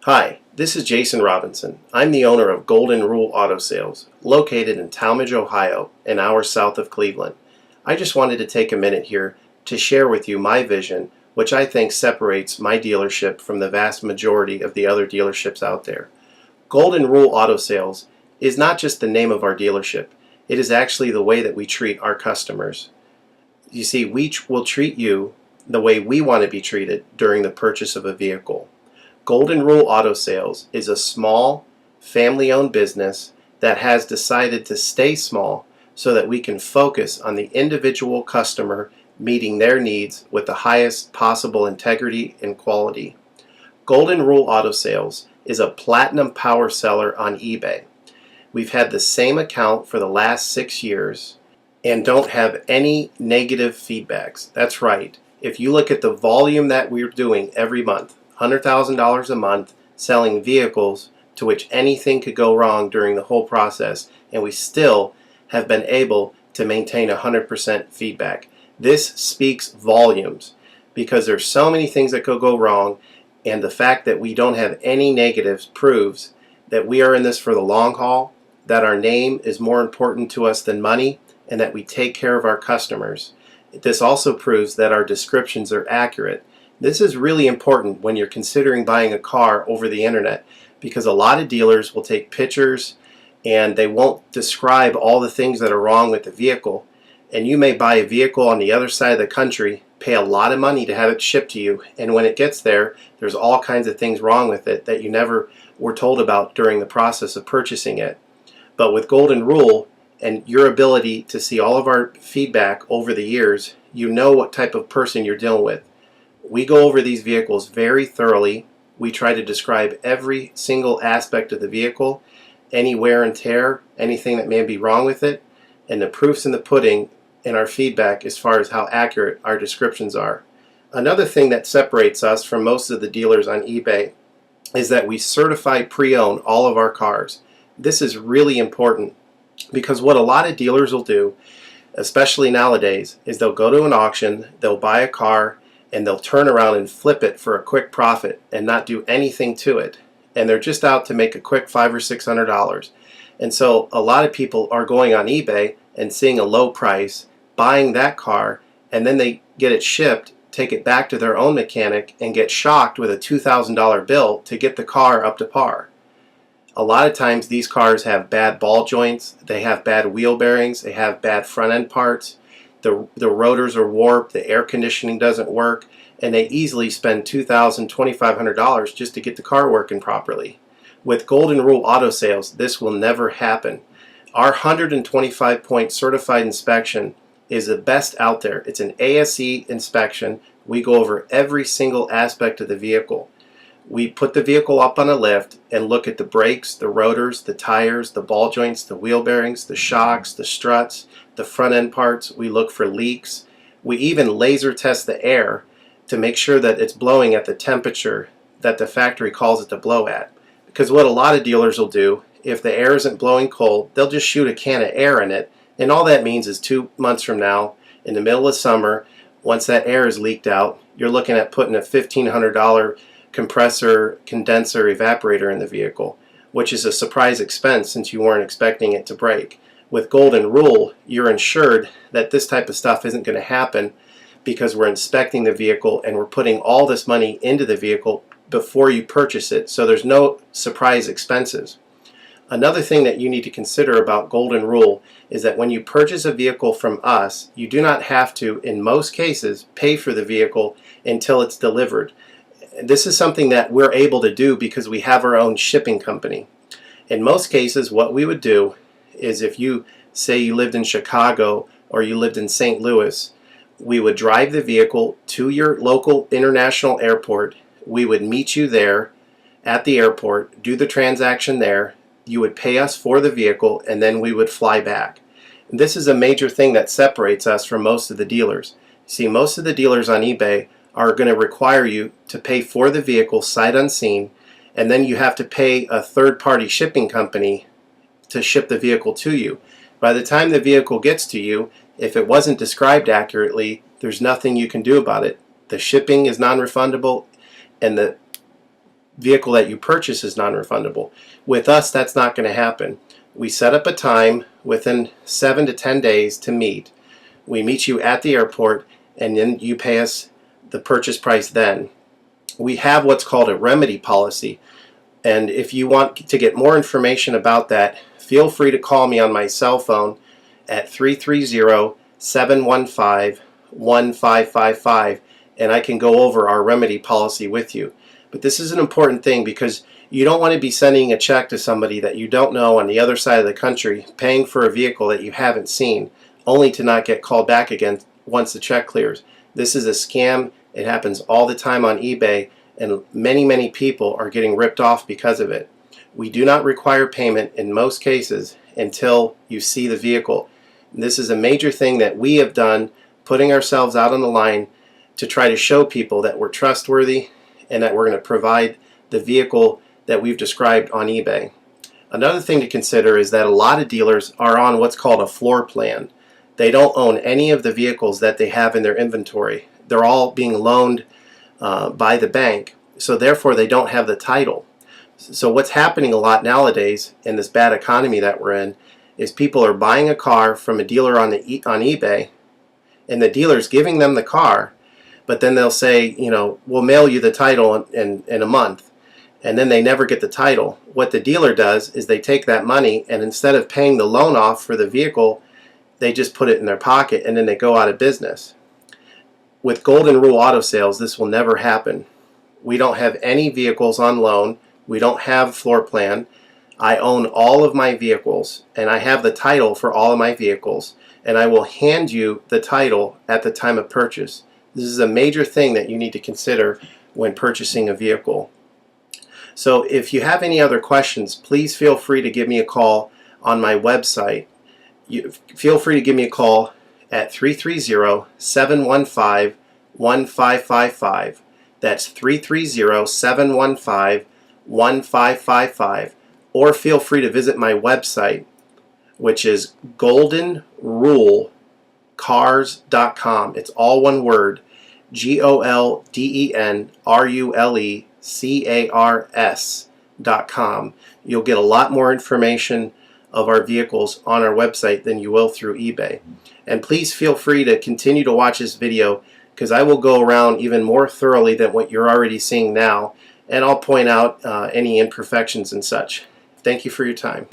Hi, this is Jason Robinson. I'm the owner of Golden Rule Auto Sales, located in Tallmadge, Ohio, an hour south of Cleveland. I just wanted to take a minute here to share with you my vision, which I think separates my dealership from the vast majority of the other dealerships out there. Golden Rule Auto Sales is not just the name of our dealership, it is actually the way that we treat our customers. You see, we will treat you the way we want to be treated during the purchase of a vehicle. Golden Rule Auto Sales is a small, family-owned business that has decided to stay small so that we can focus on the individual customer meeting their needs with the highest possible integrity and quality. Golden Rule Auto Sales is a platinum power seller on eBay. We've had the same account for the last 6 years and don't have any negative feedbacks. That's right. If you look at the volume that we're doing every month, $100,000 a month selling vehicles to which anything could go wrong during the whole process, and we still have been able to maintain 100% feedback. This speaks volumes because there's so many things that could go wrong, and the fact that we don't have any negatives proves that we are in this for the long haul, that our name is more important to us than money, and that we take care of our customers. This also proves that our descriptions are accurate. This is really important when you're considering buying a car over the internet, because a lot of dealers will take pictures and they won't describe all the things that are wrong with the vehicle. And you may buy a vehicle on the other side of the country, pay a lot of money to have it shipped to you, and when it gets there, there's all kinds of things wrong with it that you never were told about during the process of purchasing it. But with Golden Rule and your ability to see all of our feedback over the years, you know what type of person you're dealing with. We go over these vehicles very thoroughly. We try to describe every single aspect of the vehicle, any wear and tear, anything that may be wrong with it, and the proof's in the pudding in our feedback as far as how accurate our descriptions are. Another thing that separates us from most of the dealers on eBay is that we certify pre-owned all of our cars. This is really important because what a lot of dealers will do, especially nowadays, is they'll go to an auction, they'll buy a car, and they'll turn around and flip it for a quick profit and not do anything to it. And they're just out to make a quick $500 or $600. And so a lot of people are going on eBay and seeing a low price, buying that car, and then they get it shipped, take it back to their own mechanic, and get shocked with a $2,000 bill to get the car up to par. A lot of times these cars have bad ball joints, they have bad wheel bearings, they have bad front end parts. The rotors are warped, the air conditioning doesn't work, and they easily spend $2,000, $2,500 just to get the car working properly. With Golden Rule Auto Sales, this will never happen. Our 125-point certified inspection is the best out there. It's an ASE inspection. We go over every single aspect of the vehicle. We put the vehicle up on a lift and look at the brakes, the rotors, the tires, the ball joints, the wheel bearings, the shocks, the struts, the front end parts. We look for leaks. We even laser test the air to make sure that it's blowing at the temperature that the factory calls it to blow at. Because what a lot of dealers will do, if the air isn't blowing cold, they'll just shoot a can of air in it, and all that means is 2 months from now, in the middle of summer, once that air is leaked out, you're looking at putting a $1,500 compressor, condenser, evaporator in the vehicle, which is a surprise expense since you weren't expecting it to break. With Golden Rule, you're insured that this type of stuff isn't going to happen because we're inspecting the vehicle and we're putting all this money into the vehicle before you purchase it, so there's no surprise expenses. Another thing that you need to consider about Golden Rule is that when you purchase a vehicle from us, you do not have to, in most cases, pay for the vehicle until it's delivered. This is something that we're able to do because we have our own shipping company. In most cases, what we would do is if you say you lived in Chicago or you lived in St. Louis, we would drive the vehicle to your local international airport. We would meet you there at the airport, do the transaction there. You would pay us for the vehicle, and then we would fly back. And this is a major thing that separates us from most of the dealers. See, most of the dealers on eBay are going to require you to pay for the vehicle sight unseen, and then you have to pay a third-party shipping company to ship the vehicle to you. By the time the vehicle gets to you, if it wasn't described accurately, there's nothing you can do about it. The shipping is non-refundable, and the vehicle that you purchase is non-refundable. With us, that's not going to happen. We set up a time within 7 to 10 days to meet. We meet you at the airport, and then you pay us the purchase price then. We have what's called a remedy policy, and if you want to get more information about that, feel free to call me on my cell phone at 330-715-1555, and I can go over our remedy policy with you. But this is an important thing because you don't want to be sending a check to somebody that you don't know on the other side of the country, paying for a vehicle that you haven't seen, only to not get called back again once the check clears. This is a scam. It happens all the time on eBay, and many people are getting ripped off because of it. We do not require payment in most cases until you see the vehicle. This is a major thing that we have done, putting ourselves out on the line to try to show people that we're trustworthy and that we're going to provide the vehicle that we've described on eBay. Another thing to consider is that a lot of dealers are on what's called a floor plan. They don't own any of the vehicles that they have in their inventory. They're all being loaned by the bank, so therefore they don't have the title. So what's happening a lot nowadays in this bad economy that we're in is people are buying a car from a dealer on eBay, and the dealer's giving them the car, but then they'll say, we'll mail you the title in a month, and then they never get the title. What the dealer does is they take that money, and instead of paying the loan off for the vehicle, they just put it in their pocket, and then they go out of business. With Golden Rule Auto Sales, this will never happen. We don't have any vehicles on loan. We don't have floor plan. I own all of my vehicles, and I have the title for all of my vehicles, and I will hand you the title at the time of purchase. This is a major thing that you need to consider when purchasing a vehicle. So if you have any other questions, please feel free to give me a call on my website. Feel free to give me a call at 330-715-1555. That's 330-715-1555. Or feel free to visit my website, which is goldenrulecars.com. It's all one word, goldenrulecars.com. You'll get a lot more information of our vehicles on our website than you will through eBay. And please feel free to continue to watch this video, because I will go around even more thoroughly than what you're already seeing now, and I'll point out any imperfections and such. Thank you for your time.